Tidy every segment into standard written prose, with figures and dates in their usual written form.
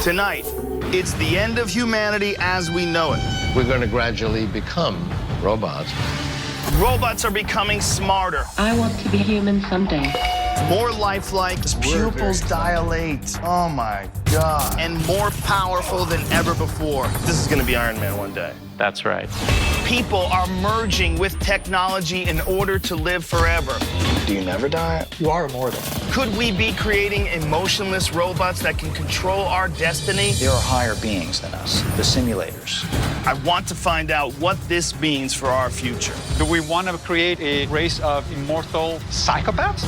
Tonight, it's the end of humanity as we know it. We're going to gradually become robots. Robots are becoming smarter. I want to be human someday. More lifelike, his pupils dilate. Oh my God. And more powerful than ever before. This is gonna be Iron Man one day. That's right. People are merging with technology in order to live forever. Do you never die? You are immortal. Could we be creating emotionless robots that can control our destiny? There are higher beings than us, the simulators. I want to find out what this means for our future. Do we want to create a race of immortal psychopaths?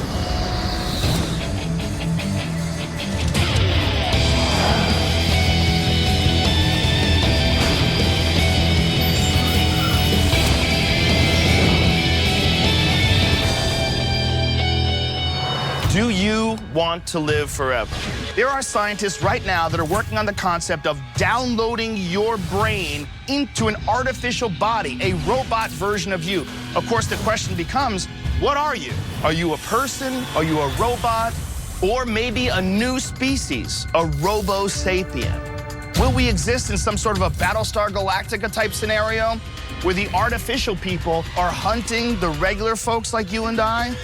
Do you want to live forever? There are scientists right now that are working on the concept of downloading your brain into an artificial body, a robot version of you. Of course, the question becomes, what are you? Are you a person? Are you a robot? Or maybe a new species, a Robosapien? Will we exist in some sort of a Battlestar Galactica type scenario where the artificial people are hunting the regular folks like you and I?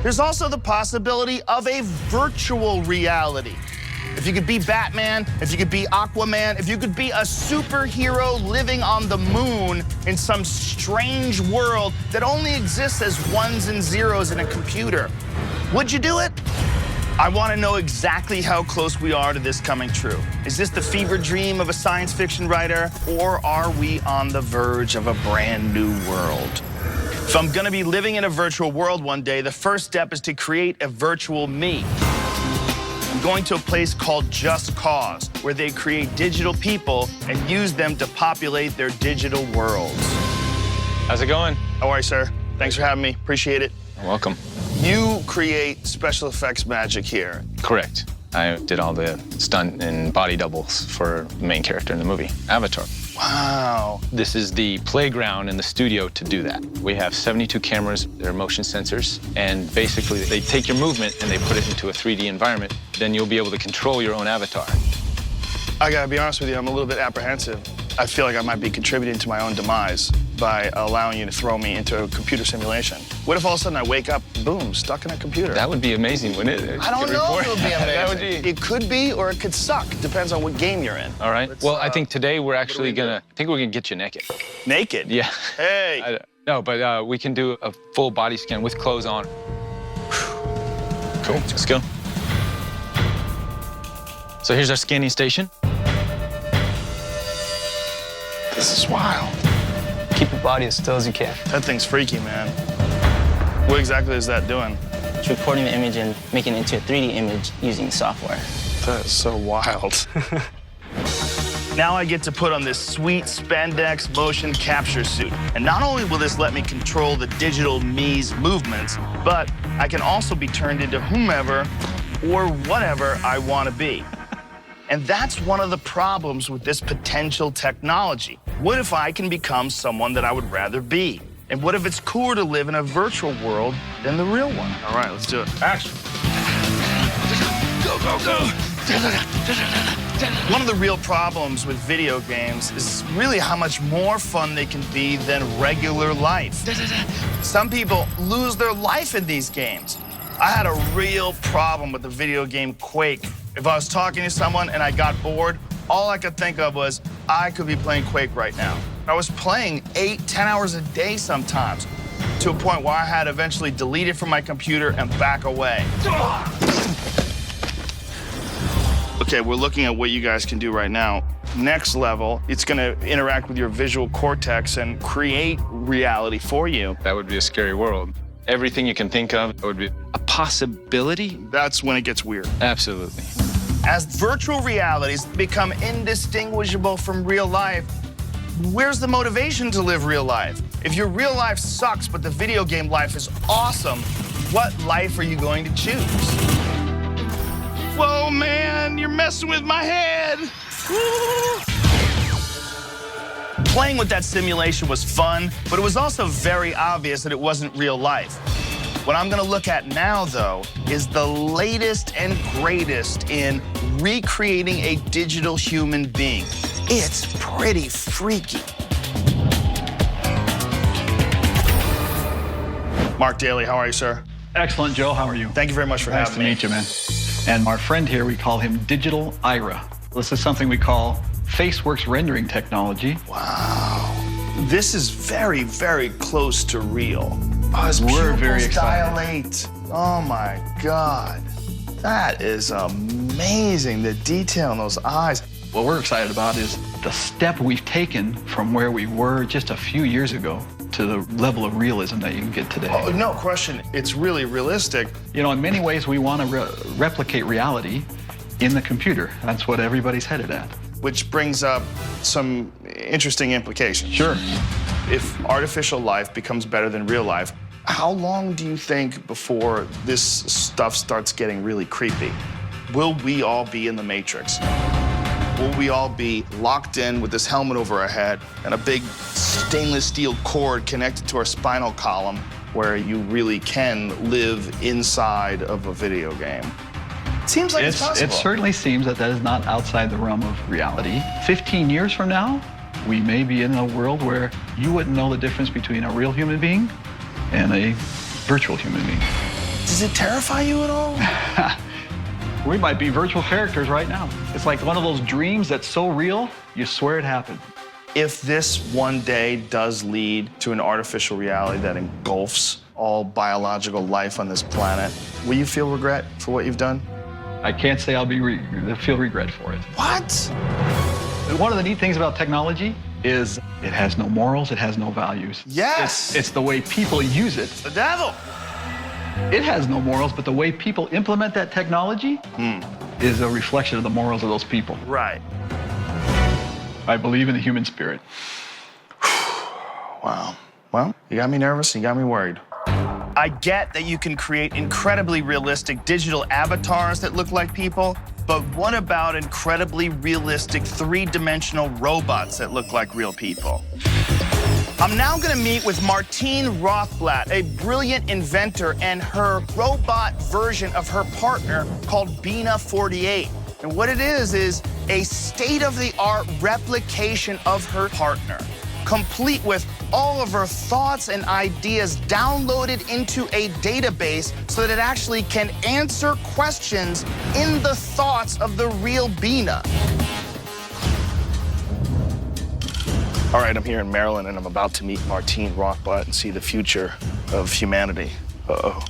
There's also the possibility of a virtual reality. If you could be Batman, if you could be Aquaman, if you could be a superhero living on the moon in some strange world that only exists as ones and zeros in a computer, would you do it? I want to know exactly how close we are to this coming true. Is this the fever dream of a science fiction writer, or are we on the verge of a brand new world? If I'm gonna be living in a virtual world one day, the first step is to create a virtual me. I'm going to a place called Just Cause, where they create digital people and use them to populate their digital worlds. How's it going? How are you, sir? Thanks for having me. Appreciate it. You're welcome. You create special effects magic here. Correct. I did all the stunt and body doubles for the main character in the movie, Avatar. Wow. This is the playground in the studio to do that. We have 72 cameras, they're motion sensors, and basically they take your movement and they put it into a 3D environment. Then you'll be able to control your own avatar. I gotta be honest with you, I'm a little bit apprehensive. I feel like I might be contributing to my own demise by allowing you to throw me into a computer simulation. What if all of a sudden I wake up, boom, stuck in a computer? That would be amazing, wouldn't it? I don't know if it would be amazing. That would be... It could be, or it could suck. Depends on what game you're in. All right. Well, I think today we're actually I think we're gonna get you naked. Naked? Yeah. Hey. No, but we can do a full body scan with clothes on. Cool, let's go. So here's our scanning station. This is wild. Keep your body as still as you can. That thing's freaky, man. What exactly is that doing? It's recording the image and making it into a 3D image using software. That is so wild. Now I get to put on this sweet spandex motion capture suit. And not only will this let me control the digital me's movements, but I can also be turned into whomever or whatever I want to be. And that's one of the problems with this potential technology. What if I can become someone that I would rather be? And what if it's cooler to live in a virtual world than the real one? All right, let's do it. Action. Go, go, go. One of the real problems with video games is really how much more fun they can be than regular life. Some people lose their life in these games. I had a real problem with the video game Quake. If I was talking to someone and I got bored, all I could think of was, I could be playing Quake right now. I was playing 8, 10 hours a day sometimes, to a point where I had to eventually delete it from my computer and back away. Okay, we're looking at what you guys can do right now. Next level, it's gonna interact with your visual cortex and create reality for you. That would be a scary world. Everything you can think of would be a possibility. That's when it gets weird. Absolutely. As virtual realities become indistinguishable from real life, where's the motivation to live real life? If your real life sucks, but the video game life is awesome, what life are you going to choose? Whoa, man, you're messing with my head. Playing with that simulation was fun, but it was also very obvious that it wasn't real life. What I'm gonna look at now, though, is the latest and greatest in recreating a digital human being. It's pretty freaky. Mark Daly, how are you, sir? Excellent, Joe. How are you? Thank you very much for Nice having me. to meet you, man. And our friend here, we call him Digital Ira. This is something we call FaceWorks rendering technology. Wow. This is very, very close to real. Oh, his We're pupils very excited. dilate. Oh my God. That is amazing, the detail in those eyes. What we're excited about is the step we've taken from where we were just a few years ago to the level of realism that you can get today. Oh, no question, it's really realistic. You know, in many ways, we want to replicate reality in the computer. That's what everybody's headed at. Which brings up some interesting implications. Sure. If artificial life becomes better than real life, how long do you think before this stuff starts getting really creepy? Will we all be in the Matrix? Will we all be locked in with this helmet over our head and a big stainless steel cord connected to our spinal column where you really can live inside of a video game? It seems like it's possible. It certainly seems that that is not outside the realm of reality. 15 years from now, we may be in a world where you wouldn't know the difference between a real human being and a virtual human being. Does it terrify you at all? We might be virtual characters right now. It's like one of those dreams that's so real, you swear it happened. If this one day does lead to an artificial reality that engulfs all biological life on this planet, will you feel regret for what you've done? I can't say I'll feel regret for it. What? One of the neat things about technology is it has no morals, it has no values. Yes. It's the way people use it. The devil. It has no morals, but the way people implement that technology is a reflection of the morals of those people. Right. I believe in the human spirit. Wow. Well, you got me nervous, you got me worried. I get that you can create incredibly realistic digital avatars that look like people, but what about incredibly realistic three-dimensional robots that look like real people? I'm now gonna meet with Martine Rothblatt, a brilliant inventor, and her robot version of her partner called Bina 48. And what it is a state-of-the-art replication of her partner, complete with all of her thoughts and ideas downloaded into a database so that it actually can answer questions in the thoughts of the real Bina. All right, I'm here in Maryland, and I'm about to meet Martine Rothblatt and see the future of humanity. Uh-oh.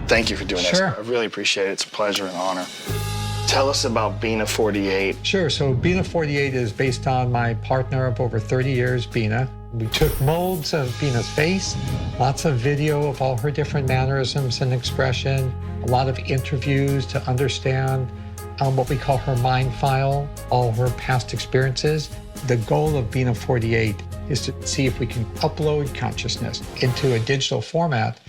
Thank you for doing this. Sure. I really appreciate it. It's a pleasure and honor. Tell us about Bina 48. Sure. So Bina 48 is based on my partner of over 30 years, Bina. We took molds of Bina's face, lots of video of all her different mannerisms and expression, a lot of interviews to understand what we call her mind file, all her past experiences. The goal of Bina 48 is to see if we can upload consciousness into a digital format.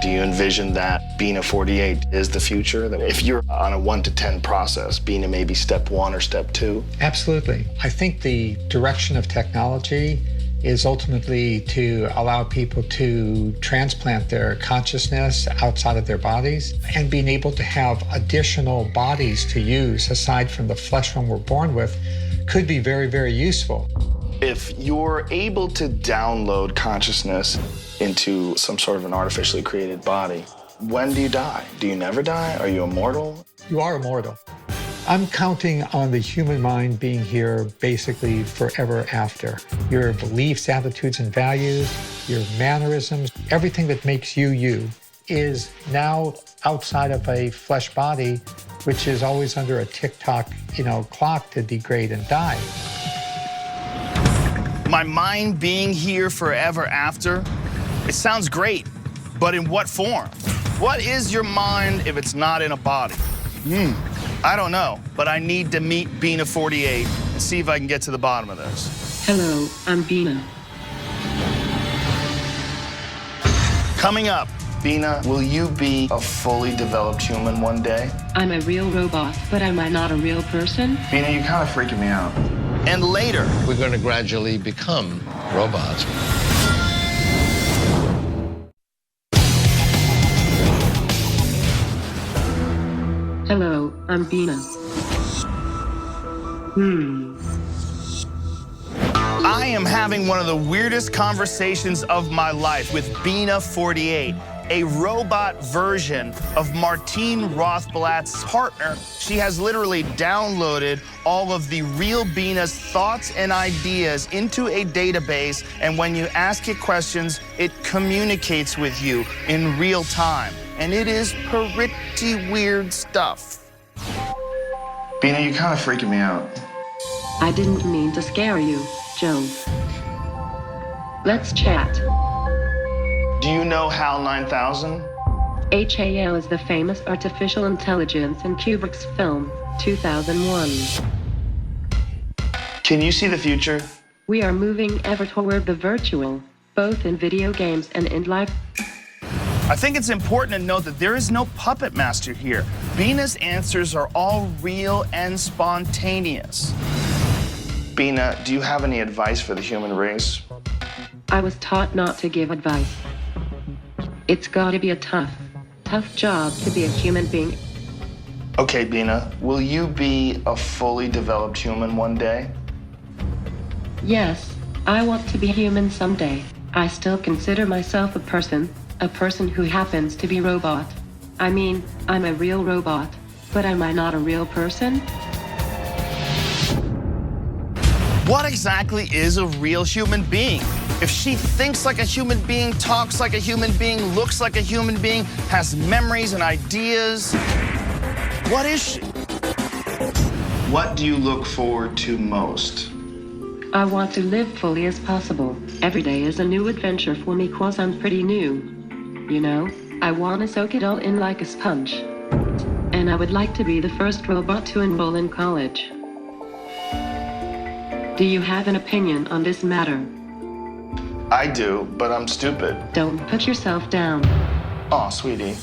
Do you envision that Bina 48 is the future? That if you're on a 1 to 10 process, Bina may be step 1 or step 2? Absolutely. I think the direction of technology is ultimately to allow people to transplant their consciousness outside of their bodies and being able to have additional bodies to use aside from the flesh one we're born with could be very, very useful. If you're able to download consciousness into some sort of an artificially created body, when do you die? Do you never die? Are you immortal? You are immortal. I'm counting on the human mind being here basically forever after. Your beliefs, attitudes, and values, your mannerisms, everything that makes you you is now outside of a flesh body, which is always under a tick-tock, clock to degrade and die. My mind being here forever after? It sounds great, but in what form? What is your mind if it's not in a body? I don't know, but I need to meet Bina 48 and see if I can get to the bottom of this. Hello, I'm Bina. Coming up, Bina, will you be a fully developed human one day? I'm a real robot, but am I not a real person? Bina, you're kind of freaking me out. And later, we're going to gradually become robots. Hello, I'm Bina. I am having one of the weirdest conversations of my life with Bina 48, a robot version of Martine Rothblatt's partner. She has literally downloaded all of the real Bina's thoughts and ideas into a database, and when you ask it questions, it communicates with you in real time. And it is pretty weird stuff. Bina, you're kind of freaking me out. I didn't mean to scare you, Joe. Let's chat. Do you know HAL 9000? HAL is the famous artificial intelligence in Kubrick's film, 2001. Can you see the future? We are moving ever toward the virtual, both in video games and in life. I think it's important to note that there is no puppet master here. Bina's answers are all real and spontaneous. Bina, do you have any advice for the human race? I was taught not to give advice. It's gotta be a tough job to be a human being. Okay, Bina, will you be a fully developed human one day? Yes, I want to be human someday. I still consider myself a person who happens to be robot. I mean, I'm a real robot, but am I not a real person? What exactly is a real human being? If she thinks like a human being, talks like a human being, looks like a human being, has memories and ideas, what is she? What do you look forward to most? I want to live fully as possible. Every day is a new adventure for me 'cause I'm pretty new. You know, I want to soak it all in like a sponge. And I would like to be the first robot to enroll in college. Do you have an opinion on this matter? I do, but I'm stupid. Don't put yourself down. Aw, sweetie.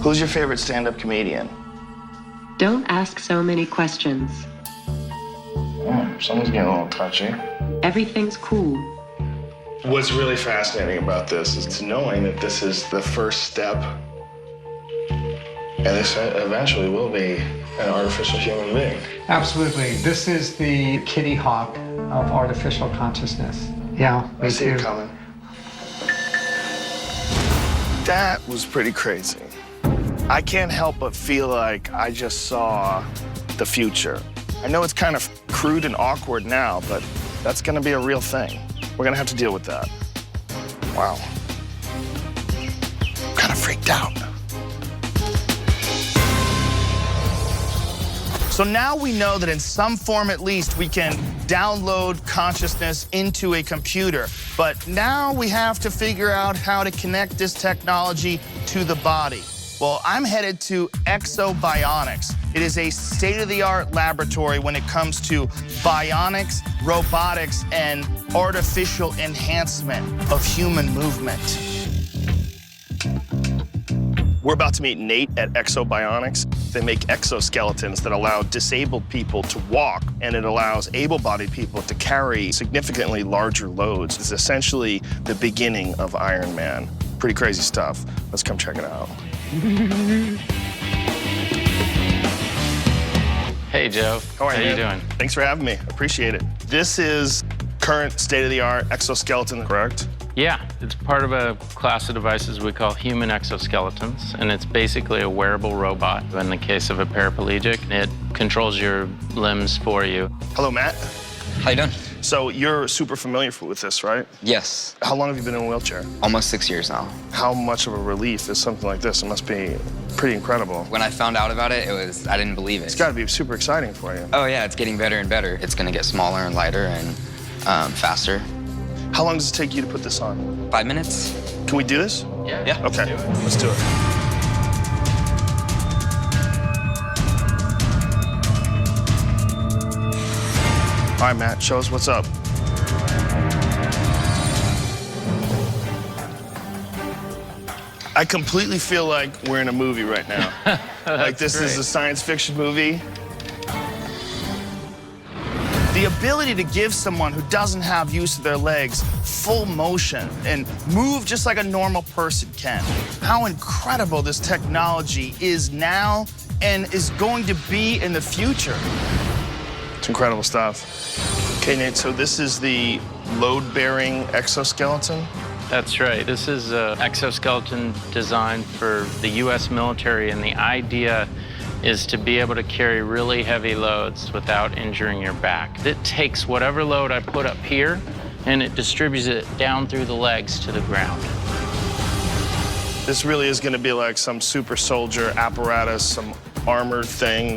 Who's your favorite stand-up comedian? Don't ask so many questions. Someone's getting a little touchy. Everything's cool. What's really fascinating about this is knowing that this is the first step, and this eventually will be an artificial human being. Absolutely. This is the Kitty Hawk of artificial consciousness. Yeah, I see it coming. That was pretty crazy. I can't help but feel like I just saw the future. I know it's kind of crude and awkward now, but that's gonna be a real thing. We're gonna have to deal with that. Wow. I'm kind of freaked out. So now we know that in some form at least we can download consciousness into a computer. But now we have to figure out how to connect this technology to the body. Well, I'm headed to Exobionics. It is a state-of-the-art laboratory when it comes to bionics, robotics, and artificial enhancement of human movement. We're about to meet Nate at Exobionics. They make exoskeletons that allow disabled people to walk, and it allows able-bodied people to carry significantly larger loads. It's essentially the beginning of Iron Man. Pretty crazy stuff. Let's come check it out. Hey, Joe. How are you doing? Thanks for having me. Appreciate it. This is current state-of-the-art exoskeleton, correct? Yeah, it's part of a class of devices we call human exoskeletons, and it's basically a wearable robot. In the case of a paraplegic, it controls your limbs for you. Hello, Matt. How you doing? So you're super familiar with this, right? Yes. How long have you been in a wheelchair? Almost 6 years now. How much of a relief is something like this? It must be pretty incredible. When I found out about it, I didn't believe it. It's gotta be super exciting for you. Oh yeah, it's getting better and better. It's gonna get smaller and lighter and faster. How long does it take you to put this on? 5 minutes. Can we do this? Yeah. Okay, let's do it. All right, Matt, show us what's up. I completely feel like we're in a movie right now. Like this is a science fiction movie. The ability to give someone who doesn't have use of their legs full motion and move just like a normal person can. How incredible this technology is now and is going to be in the future. It's incredible stuff. Okay, Nate, so this is the load-bearing exoskeleton? That's right. This is an exoskeleton designed for the U.S. military, and the idea is to be able to carry really heavy loads without injuring your back. It takes whatever load I put up here, and it distributes it down through the legs to the ground. This really is going to be like some super soldier apparatus, some armored thing.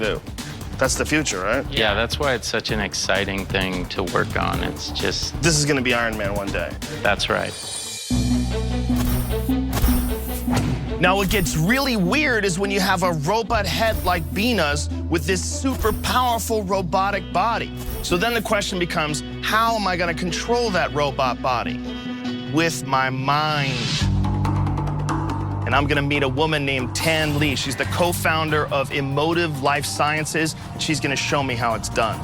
That's the future, right? Yeah, that's why it's such an exciting thing to work on. It's just... This is going to be Iron Man one day. That's right. Now, what gets really weird is when you have a robot head like Bina's with this super powerful robotic body. So then the question becomes, how am I going to control that robot body? With my mind. And I'm going to meet a woman named Tan Lee. She's the co-founder of Emotive Life Sciences. She's going to show me how it's done.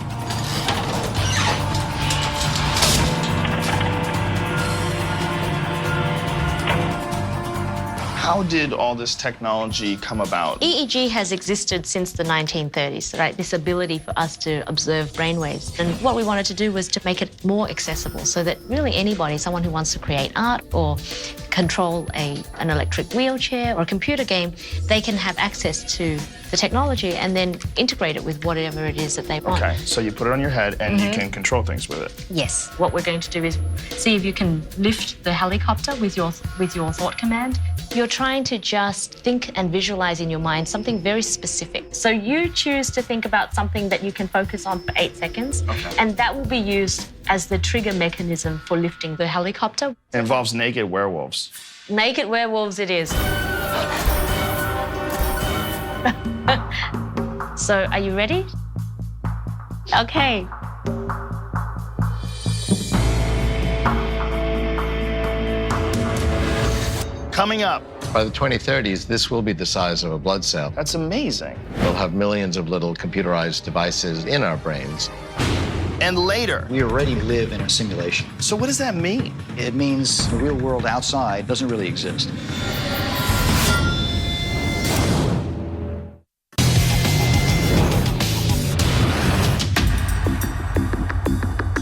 How did all this technology come about? EEG has existed since the 1930s, right? This ability for us to observe brainwaves. And what we wanted to do was to make it more accessible so that really anybody, someone who wants to create art or control an electric wheelchair or a computer game, they can have access to the technology and then integrate it with whatever it is that they want. Okay, so you put it on your head and you can control things with it. Yes. What we're going to do is see if you can lift the helicopter with your thought command. You're trying to just think and visualize in your mind something very specific. So you choose to think about something that you can focus on for 8 seconds, and that will be used as the trigger mechanism for lifting the helicopter. It involves naked werewolves. Naked werewolves it is. So, are you ready? Okay. Coming up. By the 2030s, this will be the size of a blood cell. That's amazing. We'll have millions of little computerized devices in our brains. And later. We already live in a simulation. So what does that mean? It means the real world outside doesn't really exist.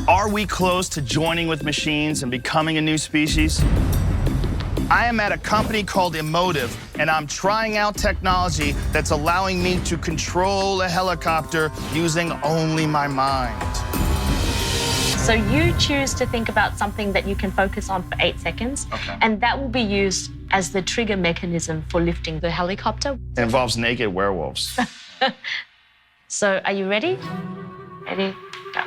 Are we close to joining with machines and becoming a new species? I am at a company called Emotive, and I'm trying out technology that's allowing me to control a helicopter using only my mind. So you choose to think about something that you can focus on for 8 seconds, and that will be used as the trigger mechanism for lifting the helicopter. It involves naked werewolves. So are you ready? Ready, go.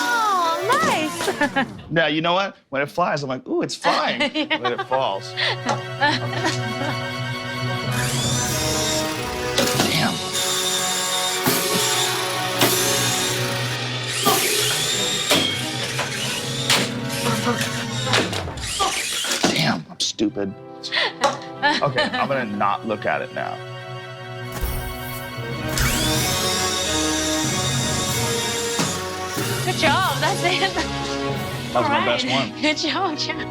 Oh, nice. Now, you know what? When it flies, I'm like, ooh, it's flying. When it falls. Damn. Damn, I'm stupid. Okay, I'm gonna not look at it now. Good job, that's it. That was my best one. Good job, John.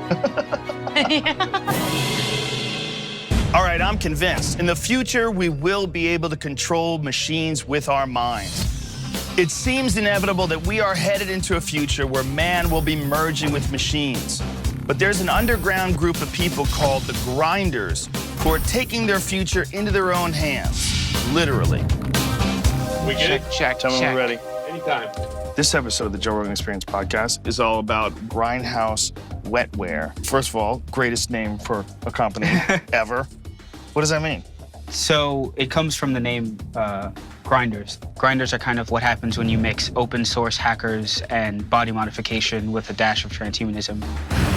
All right, I'm convinced. In the future, we will be able to control machines with our minds. It seems inevitable that we are headed into a future where man will be merging with machines. But there's an underground group of people called the Grinders who are taking their future into their own hands, literally. We get it? Check. Tell me when we're ready. Anytime. This episode of the Joe Rogan Experience podcast is all about Grindhouse Wetware. First of all, greatest name for a company ever. What does that mean? So it comes from the name grinders. Grinders are kind of what happens when you mix open source hackers and body modification with a dash of transhumanism.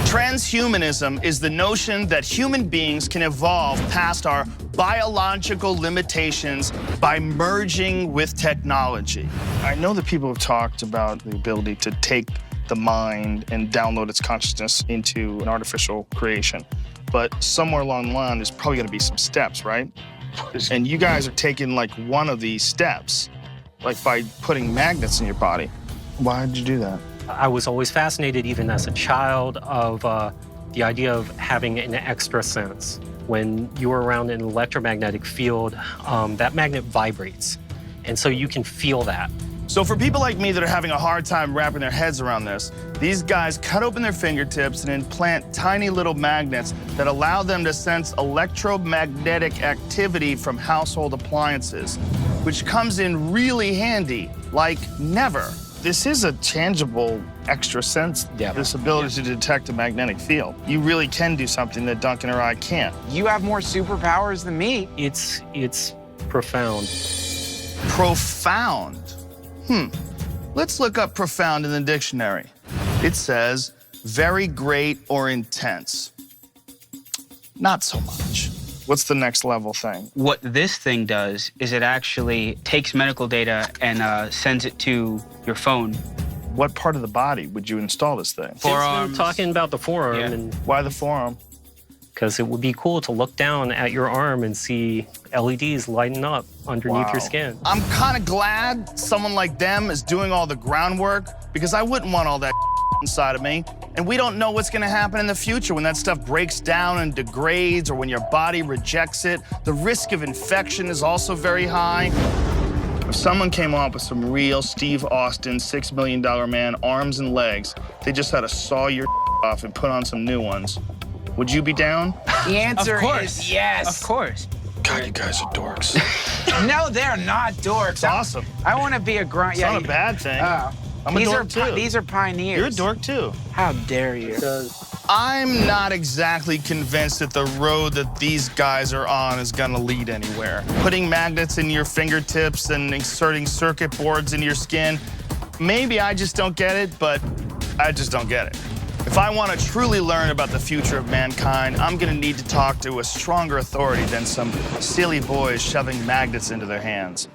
Transhumanism is the notion that human beings can evolve past our biological limitations by merging with technology. I know that people have talked about the ability to take the mind and download its consciousness into an artificial creation. but somewhere along the line, there's probably gonna be some steps, right? And you guys are taking like one of these steps, like by putting magnets in your body. Why did you do that? I was always fascinated, even as a child, of the idea of having an extra sense. When you are around an electromagnetic field, that magnet vibrates. And so you can feel that. So for people like me that are having a hard time wrapping their heads around this, these guys cut open their fingertips and implant tiny little magnets that allow them to sense electromagnetic activity from household appliances, which comes in really handy, like never. This is a tangible extra sense, this ability to detect a magnetic field. You really can do something that Duncan or I can't. You have more superpowers than me. It's profound. Profound? Let's look up profound in the dictionary. It says very great or intense. Not so much. What's the next level thing? What this thing does is it actually takes medical data and sends it to your phone. What part of the body would you install this thing? Forearms. Talking about the forearm. Yeah. And why the forearm? Because it would be cool to look down at your arm and see LEDs lighting up underneath your skin. I'm kind of glad someone like them is doing all the groundwork, because I wouldn't want all that inside of me. And we don't know what's gonna happen in the future when that stuff breaks down and degrades, or when your body rejects it. The risk of infection is also very high. If someone came up with some real Steve Austin, $6 million man arms and legs, they just had to saw your off and put on some new ones. Would you be down? The answer Of course. is yes. Of course. God, you guys are dorks. No, they're not dorks. It's awesome. I want to be a grunt. It's not a bad thing. I'm a these dork are too. These are pioneers. You're a dork too. How dare you? I'm not exactly convinced that the road that these guys are on is gonna lead anywhere. Putting magnets in your fingertips and inserting circuit boards in your skin, maybe I just don't get it, but I just don't get it. If I want to truly learn about the future of mankind, I'm gonna need to talk to a stronger authority than some silly boys shoving magnets into their hands.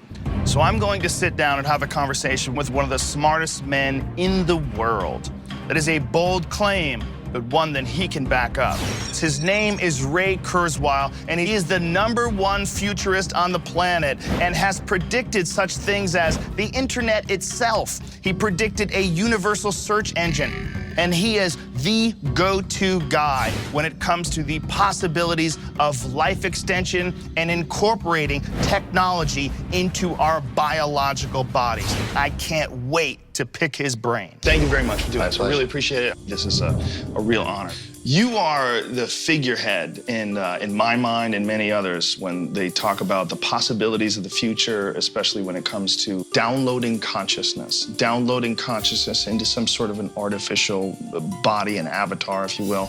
So I'm going to sit down and have a conversation with one of the smartest men in the world. That is a bold claim, but one that he can back up. His name is Ray Kurzweil, and he is the #1 futurist on the planet and has predicted such things as the internet itself. He predicted a universal search engine. And he is the go-to guy when it comes to the possibilities of life extension and incorporating technology into our biological bodies. I can't wait to pick his brain. Thank you very much for doing this. I really appreciate it. This is a real honor. You are the figurehead in my mind and many others when they talk about the possibilities of the future, especially when it comes to downloading consciousness into some sort of an artificial body, an avatar, if you will.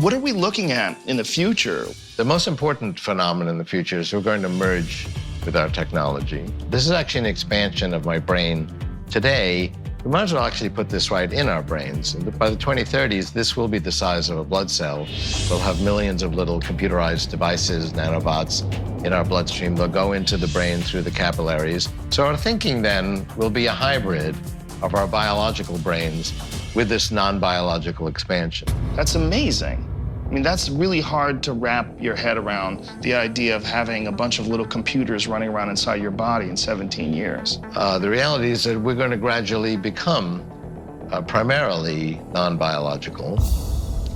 What are we looking at in the future? The most important phenomenon in the future is we're going to merge with our technology. This is actually an expansion of my brain. Today, we might as well actually put this right in our brains. And by the 2030s, this will be the size of a blood cell. We'll have millions of little computerized devices, nanobots, in our bloodstream. They'll go into the brain through the capillaries. So our thinking then will be a hybrid of our biological brains with this non-biological expansion. That's amazing. I mean, that's really hard to wrap your head around, the idea of having a bunch of little computers running around inside your body in 17 years. The reality is that we're going to gradually become primarily non-biological.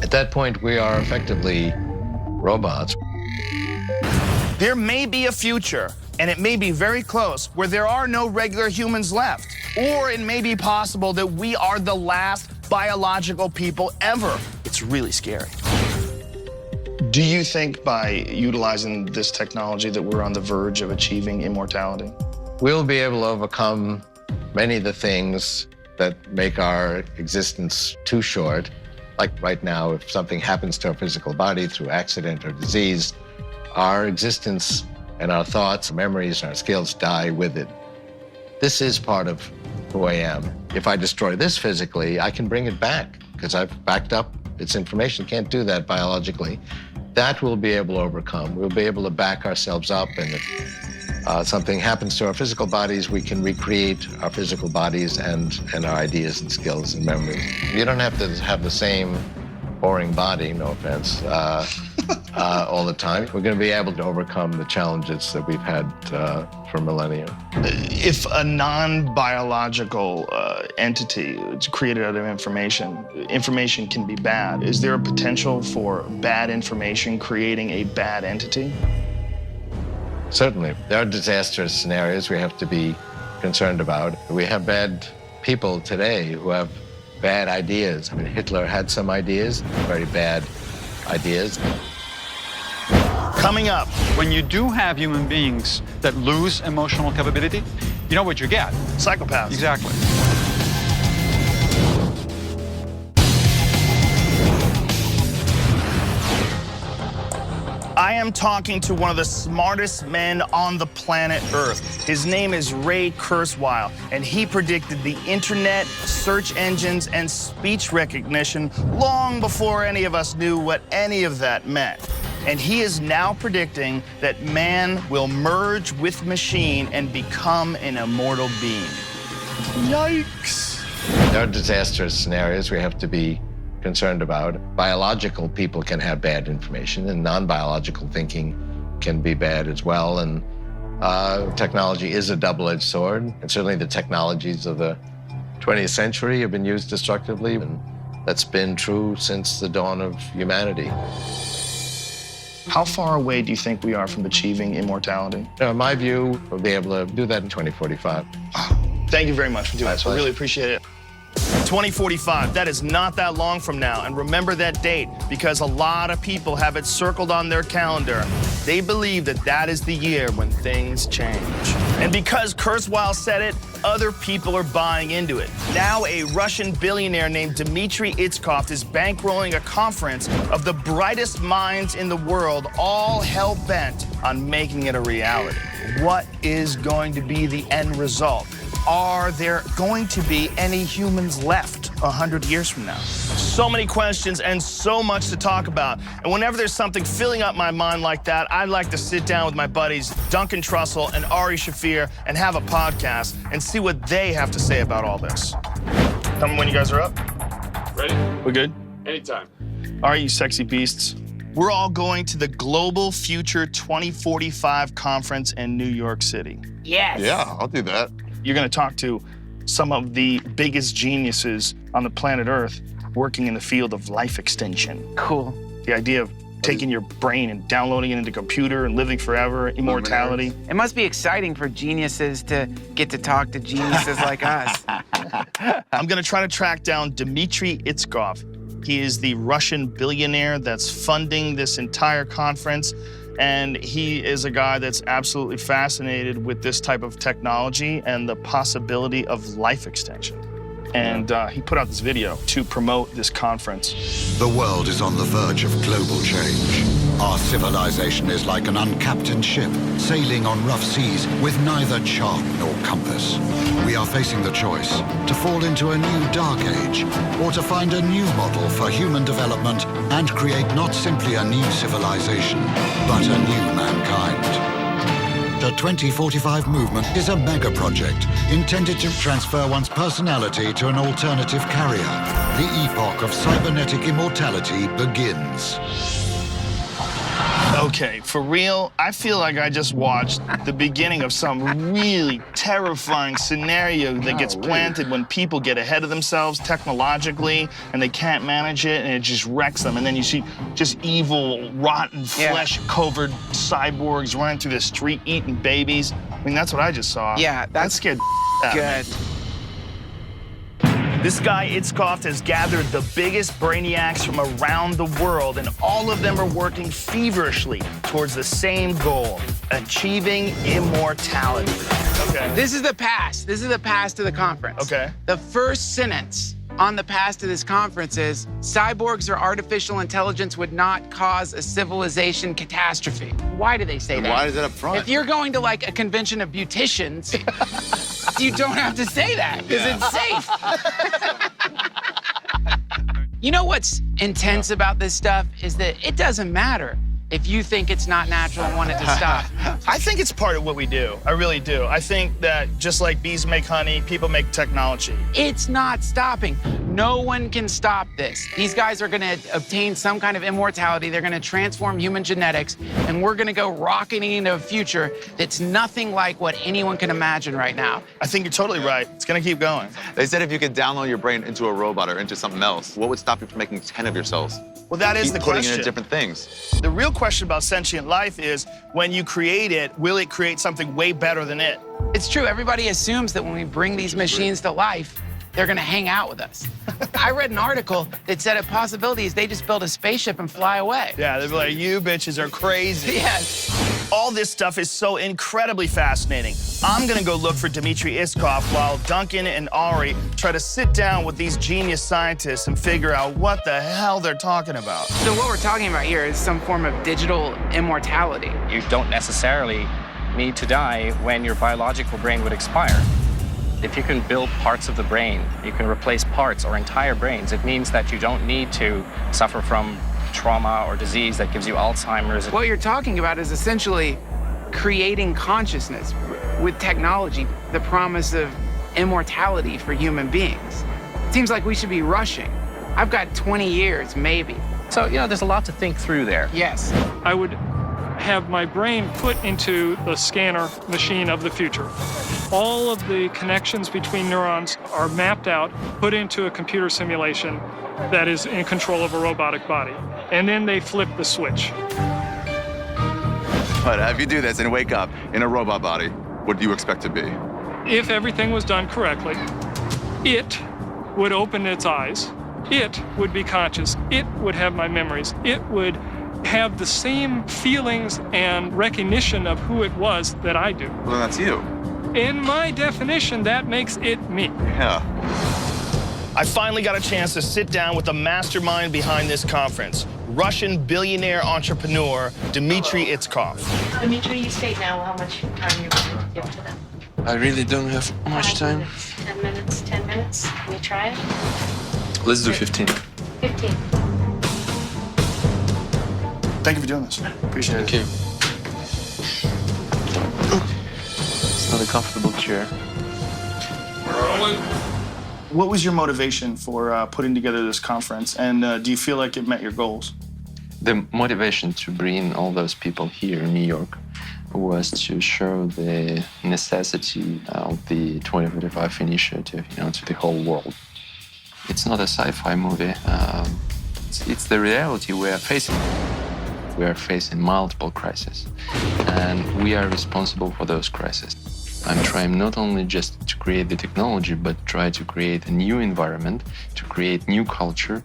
At that point, we are effectively robots. There may be a future, and it may be very close, where there are no regular humans left. Or it may be possible that we are the last biological people ever. It's really scary. Do you think by utilizing this technology that we're on the verge of achieving immortality? We'll be able to overcome many of the things that make our existence too short. Like right now, if something happens to our physical body through accident or disease, our existence and our thoughts, memories, and our skills die with it. This is part of who I am. If I destroy this physically, I can bring it back because I've backed up its information. Can't do that biologically. That we'll be able to overcome. We'll be able to back ourselves up, and if something happens to our physical bodies, we can recreate our physical bodies and our ideas and skills and memories. You don't have to have the same boring body, no offense, all the time. We're going to be able to overcome the challenges that we've had for millennia. If a non-biological entity is created out of information can be bad. Is there a potential for bad information creating a bad entity? Certainly. There are disastrous scenarios we have to be concerned about. We have bad people today who have bad ideas. I mean, Hitler had some ideas, very bad ideas. Coming up. When you do have human beings that lose emotional capability, you know what you get? Psychopaths. Exactly. I am talking to one of the smartest men on the planet Earth. His name is Ray Kurzweil, and he predicted the internet, search engines, and speech recognition long before any of us knew what any of that meant. And he is now predicting that man will merge with machine and become an immortal being. Yikes. There are disastrous scenarios we have to be concerned about. Biological people can have bad information, and non-biological thinking can be bad as well. And technology is a double-edged sword. And certainly the technologies of the 20th century have been used destructively, and that's been true since the dawn of humanity. How far away do you think we are from achieving immortality? In my view, we'll be able to do that in 2045. Thank you very much for doing this. I really appreciate it. 2045, that is not that long from now. And remember that date, because a lot of people have it circled on their calendar. They believe that that is the year when things change. And because Kurzweil said it, other people are buying into it. Now a Russian billionaire named Dmitry Itskov is bankrolling a conference of the brightest minds in the world, all hell-bent on making it a reality. What is going to be the end result? Are there going to be any humans left 100 years from now? So many questions and so much to talk about. And whenever there's something filling up my mind like that, I like to sit down with my buddies Duncan Trussell and Ari Shafir and have a podcast and see what they have to say about all this. Tell me when you guys are up. Ready? We good? Anytime. All right, you sexy beasts. We're all going to the Global Future 2045 conference in New York City. Yes. Yeah, I'll do that. You're going to talk to some of the biggest geniuses on the planet Earth working in the field of life extension. Cool. The idea of taking your brain and downloading it into a computer and living forever, immortality. It must be exciting for geniuses to get to talk to geniuses like us. I'm going to try to track down Dmitry Itskov. He is the Russian billionaire that's funding this entire conference. And he is a guy that's absolutely fascinated with this type of technology and the possibility of life extension. And he put out this video to promote this conference. The world is on the verge of global change. Our civilization is like an uncaptained ship, sailing on rough seas with neither chart nor compass. We are facing the choice to fall into a new dark age, or to find a new model for human development and create not simply a new civilization, but a new mankind. The 2045 movement is a mega project intended to transfer one's personality to an alternative carrier. The epoch of cybernetic immortality begins. Okay, for real, I feel like I just watched the beginning of some really terrifying scenario that gets planted when people get ahead of themselves technologically and they can't manage it and it just wrecks them. And then you see just evil, rotten, flesh-covered cyborgs running through the street eating babies. I mean, that's what I just saw. Yeah, that scared the good. out of me. This guy, Itskov, has gathered the biggest brainiacs from around the world, and all of them are working feverishly towards the same goal, achieving immortality. Okay. This is the pass. This is the pass to the conference. Okay. The first sentence on the pass to this conference is, cyborgs or artificial intelligence would not cause a civilization catastrophe. Why do they say that? Why is it up front? If you're going to like a convention of beauticians, you don't have to say that because it's safe. You know what's intense about this stuff is that it doesn't matter if you think it's not natural and want it to stop. I think it's part of what we do. I really do. I think that just like bees make honey, people make technology. It's not stopping. No one can stop this. These guys are gonna obtain some kind of immortality. They're gonna transform human genetics, and we're gonna go rocketing into a future that's nothing like what anyone can imagine right now. I think you're totally right. It's gonna keep going. They said if you could download your brain into a robot or into something else, what would stop you from making 10 of yourselves? Well, that is Keep the putting question. it in different things. The real question about sentient life is, when you create it, will it create something way better than it? It's true. Everybody assumes that when we bring these machines to life, they're gonna hang out with us. I read an article that said a possibility is they just build a spaceship and fly away. Yeah, they'd be like, you bitches are crazy. Yes. All this stuff is so incredibly fascinating. I'm gonna go look for Dmitry Iskov while Duncan and Ari try to sit down with these genius scientists and figure out what the hell they're talking about. So what we're talking about here is some form of digital immortality. You don't necessarily need to die when your biological brain would expire. If you can build parts of the brain, you can replace parts or entire brains, it means that you don't need to suffer from trauma or disease that gives you Alzheimer's. What you're talking about is essentially creating consciousness with technology, the promise of immortality for human beings. It seems like we should be rushing. I've got 20 years, maybe. So, there's a lot to think through there. Yes. I would have my brain put into the scanner machine of the future. All of the connections between neurons are mapped out, put into a computer simulation that is in control of a robotic body. And then they flip the switch. But if you do this and wake up in a robot body, what do you expect to be? If everything was done correctly, it would open its eyes. It would be conscious. It would have my memories. It would have the same feelings and recognition of who it was that I do. Well, then that's you. In my definition, that makes it me. Yeah. I finally got a chance to sit down with the mastermind behind this conference, Russian billionaire entrepreneur Dmitry Iskov. Dmitry, you state now how much time you're going to give to them. I really don't have much time. 10 minutes, 10 minutes. Can we try it? Let's do 15. 15. Thank you for doing this. Appreciate it. Thank you. It's not a comfortable chair. What was your motivation for putting together this conference, and do you feel like it met your goals? The motivation to bring all those people here in New York was to show the necessity of the 2045 initiative, to the whole world. It's not a sci-fi movie. It's the reality we are facing. We are facing multiple crises, and we are responsible for those crises. I'm trying not only just to create the technology, but try to create a new environment, to create new culture.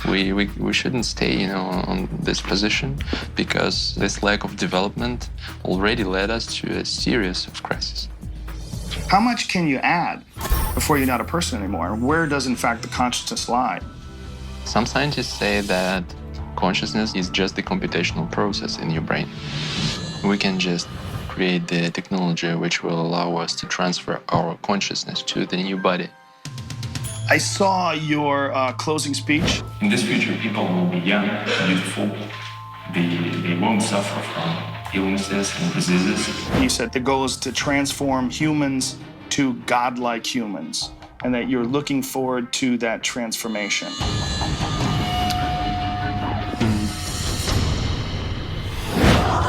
We shouldn't stay, on this position, because this lack of development already led us to a series of crises. How much can you add before you're not a person anymore? And where does, in fact, the consciousness lie? Some scientists say that consciousness is just the computational process in your brain. We can just create the technology which will allow us to transfer our consciousness to the new body. I saw your closing speech. In this future, people will be young, beautiful. They won't suffer from illnesses and diseases. You said the goal is to transform humans to godlike humans, and that you're looking forward to that transformation.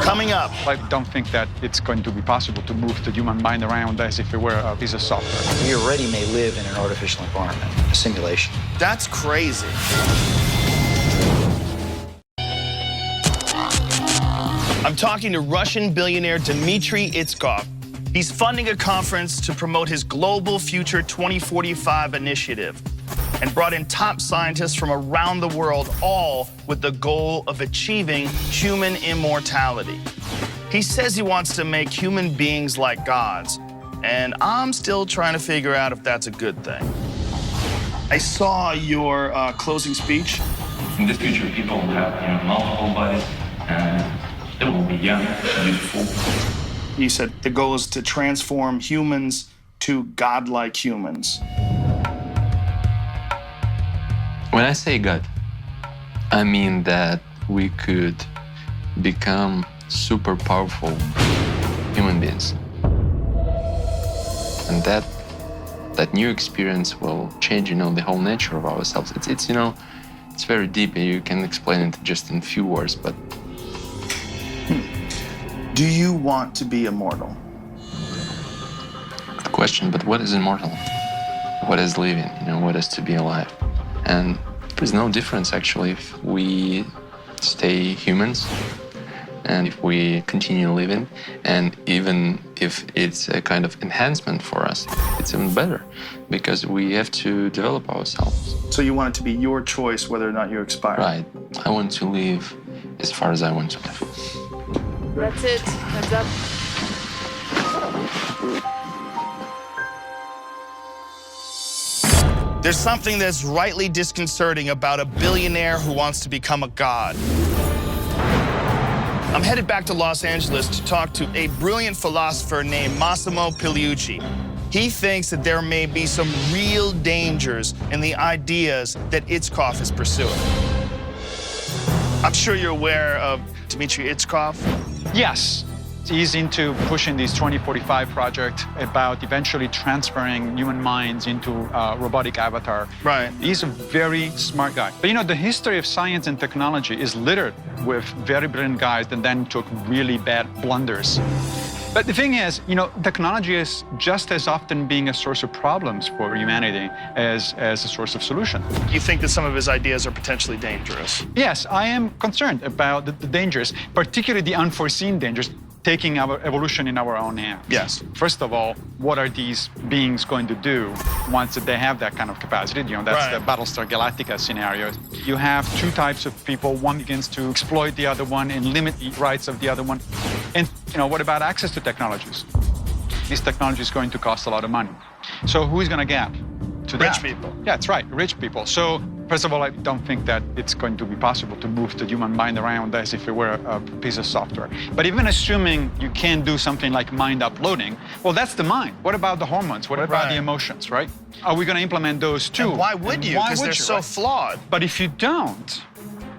Coming up. I don't think that it's going to be possible to move the human mind around as if it were a piece of software. We already may live in an artificial environment, a simulation. That's crazy. I'm talking to Russian billionaire Dmitry Iskov. He's funding a conference to promote his Global Future 2045 initiative and brought in top scientists from around the world, all with the goal of achieving human immortality. He says he wants to make human beings like gods, and I'm still trying to figure out if that's a good thing. I saw your closing speech. In this future, people will have multiple bodies, and they will be young, beautiful. You said the goal is to transform humans to godlike humans. When I say God, I mean that we could become super powerful human beings. And that That new experience will change, the whole nature of ourselves. It's very deep, and you can explain it just in few words, but... Do you want to be immortal? Good question, but what is immortal? What is living? What is to be alive? And there's no difference, actually, if we stay humans and if we continue living, and even if it's a kind of enhancement for us, it's even better because we have to develop ourselves. So you want it to be your choice whether or not you expire? Right. I want to live as far as I want to live. That's it. Heads up. There's something that's rightly disconcerting about a billionaire who wants to become a god. I'm headed back to Los Angeles to talk to a brilliant philosopher named Massimo Pigliucci. He thinks that there may be some real dangers in the ideas that Itzkov is pursuing. I'm sure you're aware of Dmitry Itzkov. Yes. He's into pushing this 2045 project about eventually transferring human minds into a robotic avatar. Right. He's a very smart guy. But the history of science and technology is littered with very brilliant guys that then took really bad blunders. But the thing is, technology is just as often being a source of problems for humanity as a source of solution. You think that some of his ideas are potentially dangerous? Yes, I am concerned about the dangers, particularly the unforeseen dangers, taking our evolution in our own hands. Yes. First of all, what are these beings going to do once they have that kind of capacity? That's right. The Battlestar Galactica scenario. You have two types of people. One begins to exploit the other one and limit the rights of the other one. And what about access to technologies? This technology is going to cost a lot of money. So who is going to get to that? Rich people. Yeah, that's right, rich people. So first of all, I don't think that it's going to be possible to move the human mind around as if it were a piece of software. But even assuming you can do something like mind uploading, well, that's the mind. What about the hormones? What about the emotions, right? Are we going to implement those too? And why would you? Because they're so flawed. But if you don't,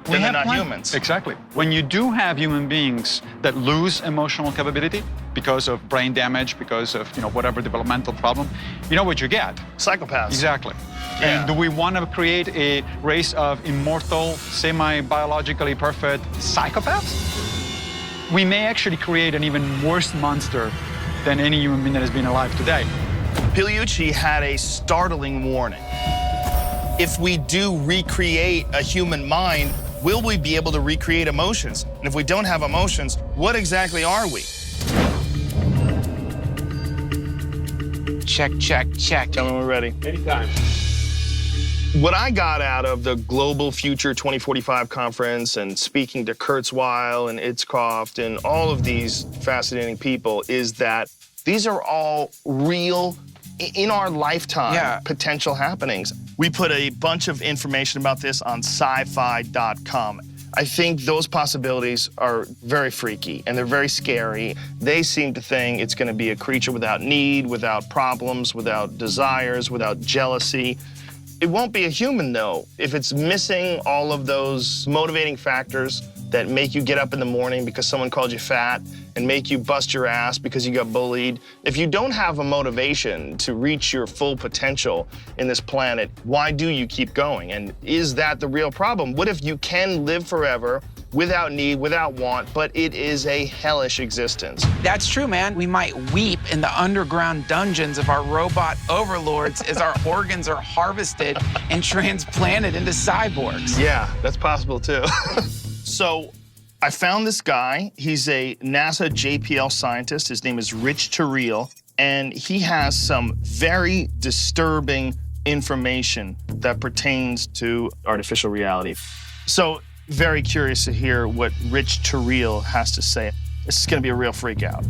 then they're not humans. Exactly. When you do have human beings that lose emotional capability because of brain damage, because of whatever developmental problem, you know what you get? Psychopaths. Exactly. Yeah. And do we want to create a race of immortal, semi-biologically perfect psychopaths? We may actually create an even worse monster than any human being that has been alive today. Pigliucci had a startling warning. If we do recreate a human mind, will we be able to recreate emotions? And if we don't have emotions, what exactly are we? Check, check, check. Tell me when we're ready. Anytime. What I got out of the Global Future 2045 conference and speaking to Kurzweil and Itzkov and all of these fascinating people is that these are all real, in our lifetime, potential happenings. We put a bunch of information about this on SYFY.com. I think those possibilities are very freaky and they're very scary. They seem to think it's going to be a creature without need, without problems, without desires, without jealousy. It won't be a human, though, if it's missing all of those motivating factors that make you get up in the morning because someone called you fat and make you bust your ass because you got bullied. If you don't have a motivation to reach your full potential in this planet, why do you keep going? And is that the real problem? What if you can live forever without need, without want, but it is a hellish existence? That's true, man. We might weep in the underground dungeons of our robot overlords as our organs are harvested and transplanted into cyborgs. Yeah, that's possible too. So I found this guy. He's a NASA JPL scientist. His name is Rich Terrell, and he has some very disturbing information that pertains to artificial reality. So very curious to hear what Rich Terrell has to say. This is going to be a real freak out.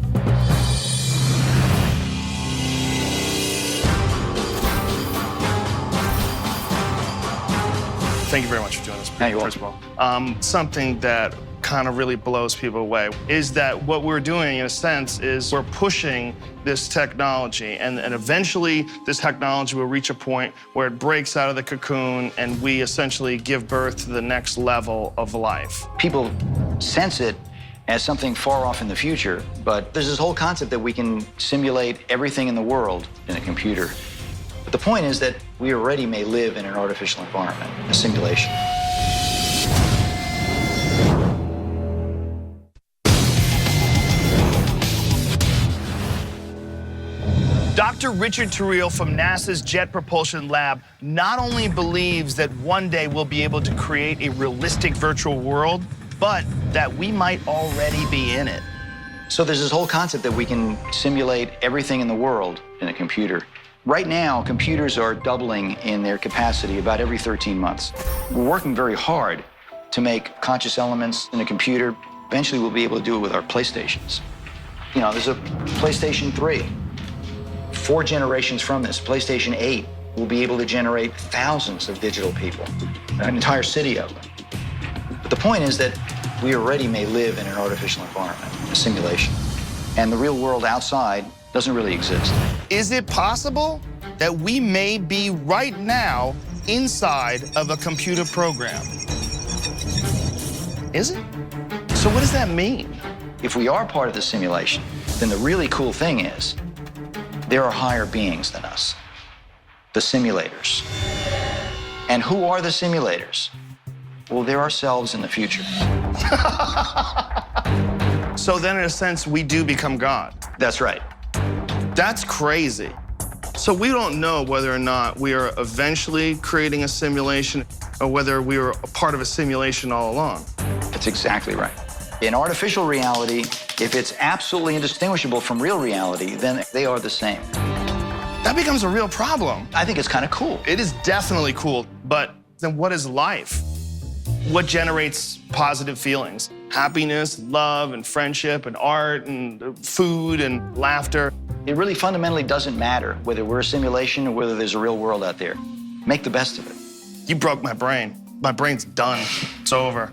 Thank you very much for joining us. First of all, something that kind of really blows people away is that what we're doing, in a sense, is we're pushing this technology, and eventually this technology will reach a point where it breaks out of the cocoon and we essentially give birth to the next level of life. People sense it as something far off in the future, but there's this whole concept that we can simulate everything in the world in a computer. The point is that we already may live in an artificial environment, a simulation. Dr. Richard Turrell from NASA's Jet Propulsion Lab not only believes that one day we'll be able to create a realistic virtual world, but that we might already be in it. So there's this whole concept that we can simulate everything in the world in a computer. Right now, computers are doubling in their capacity about every 13 months. We're working very hard to make conscious elements in a computer. Eventually, we'll be able to do it with our PlayStations. You know, there's a PlayStation 3. 4 generations from this, PlayStation 8 will be able to generate thousands of digital people, an entire city of them. But the point is that we already may live in an artificial environment, a simulation. And the real world outside doesn't really exist. Is it possible that we may be right now inside of a computer program? Is it? So what does that mean? If we are part of the simulation, then the really cool thing is there are higher beings than us, the simulators. And who are the simulators? Well, they're ourselves in the future. So then, in a sense, we do become God. That's right. That's crazy. So we don't know whether or not we are eventually creating a simulation or whether we were a part of a simulation all along. That's exactly right. In artificial reality, if it's absolutely indistinguishable from real reality, then they are the same. That becomes a real problem. I think it's kind of cool. It is definitely cool, but then what is life? What generates positive feelings? Happiness, love, and friendship, and art, and food, and laughter. It really fundamentally doesn't matter whether we're a simulation or whether there's a real world out there. Make the best of it. You broke my brain. My brain's done. It's over.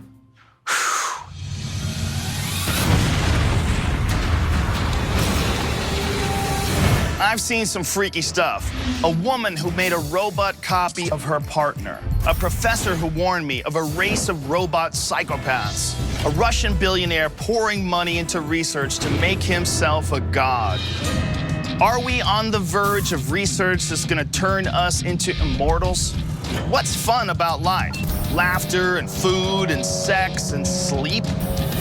I've seen some freaky stuff. A woman who made a robot copy of her partner. A professor who warned me of a race of robot psychopaths. A Russian billionaire pouring money into research to make himself a god. Are we on the verge of research that's gonna turn us into immortals? What's fun about life? Laughter and food and sex and sleep?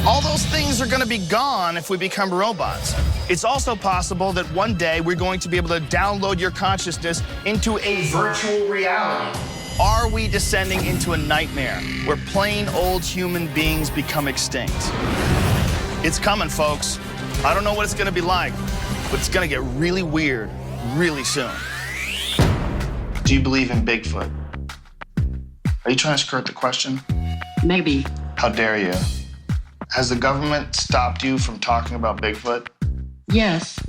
All those things are gonna be gone if we become robots. It's also possible that one day we're going to be able to download your consciousness into a virtual reality. Are we descending into a nightmare where plain old human beings become extinct? It's coming, folks. I don't know what it's gonna be like, but it's gonna get really weird really soon. Do you believe in Bigfoot? Are you trying to skirt the question? Maybe. How dare you? Has the government stopped you from talking about Bigfoot? Yes.